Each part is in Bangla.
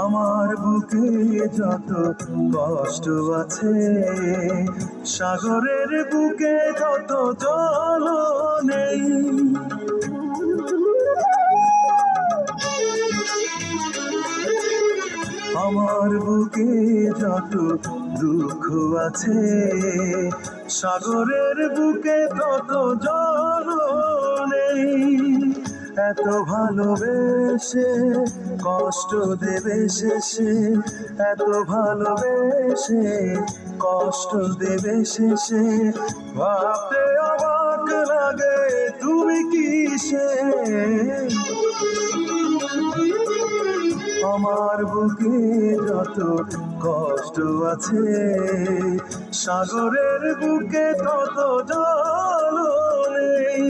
আমার বুকে যত কষ্ট আছে, সাগরের বুকে তত জল নেই। আমার বুকে যত দুঃখ আছে, সাগরের বুকে তত জল নেই। এত ভালোবেসে কষ্ট দেবে শেষে, এত ভালোবেসে কষ্ট দেবে শেষে, ভাবতে অবাক লাগে তুমি কিসে। আমার বুকে যত কষ্ট আছে, সাগরের বুকে তত জল নেই।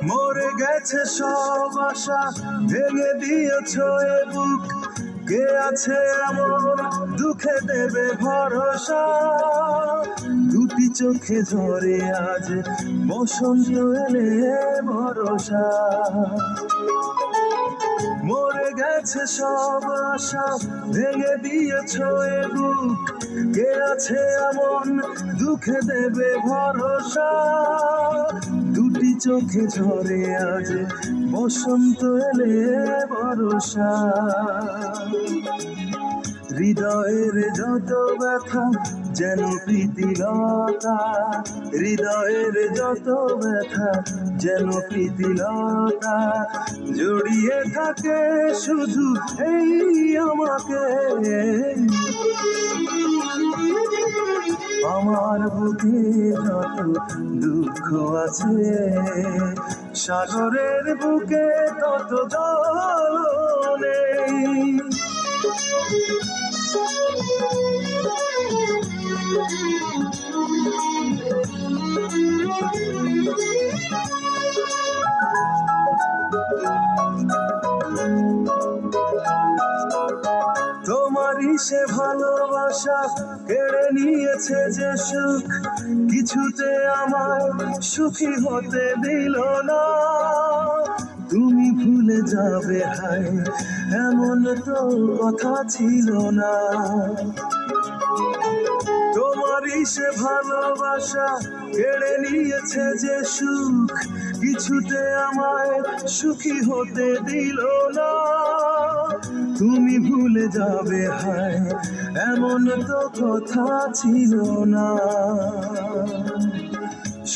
মরে গেছে সব আশা, ভেঙে দিয়েছ এ বুক। কে আছে এমন দুঃখে দেবে ভরসা? দুটি চোখে ঝরে আজ বসন্ত এলে ভরসা। মরে গেছে সব আশা, ভেঙে দিয়েছ এ বুক। কে আছে এমন দুঃখে দেবে ভরসা? দুটি চোখে ঝরে আজ বসন্ত এলে ভরসা। হৃদয়ের যত ব্যথা যেন প্রীতিলতা, হৃদয়ের যত ব্যথা যেন প্রীতিলতা, জড়িয়ে থাকে শুধু এই আমাকে। আমার বুকে যত দুঃখ আছে, সাগরের বুকে তত জল নেই। তোমারই সে ভালোবাসা কেড়ে নিয়েছে যে সুখ, কিছুতে আমায় সুখী হতে দিল না। তুমি ভুলে যাবে হায় এমন তো কথা ছিল না। তোমারই সে ভালোবাসা কেড়ে নিয়েছে যে সুখ, কিছুতে আমায় সুখী হতে দিল না। তুমি ভুলে যাবে হায় এমন তো কথা ছিল না।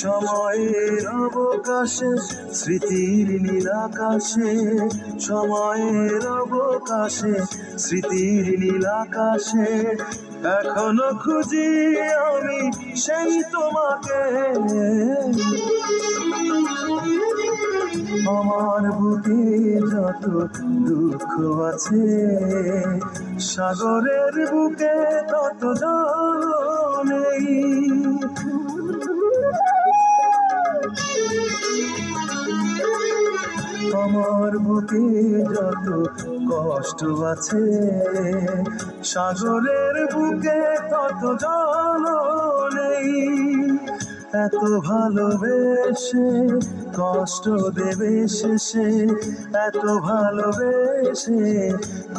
সময়ের অবকাশে স্মৃতির নীলাকাশে, সময়ের অবকাশে স্মৃতির নীলাকাশে, এখনো খুঁজি আমি সেই তোমাকে। আমার বুকে যত দুঃখ আছে, সাগরের বুকে তত জল নেই। আমার বুকে যত কষ্ট আছে, সাগরের বুকে তত জল নেই। এত ভালোবেসে কষ্ট দেবে শেষে, এত ভালোবেসে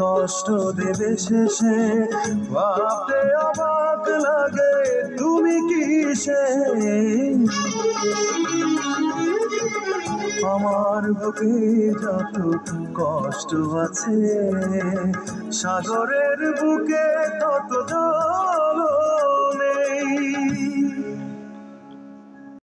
কষ্ট দেবে শেষে, ভাবতে অবাক লাগে তুমি কিসে। আমার বুকে যত কষ্ট আছে, সাগরের বুকে তত জল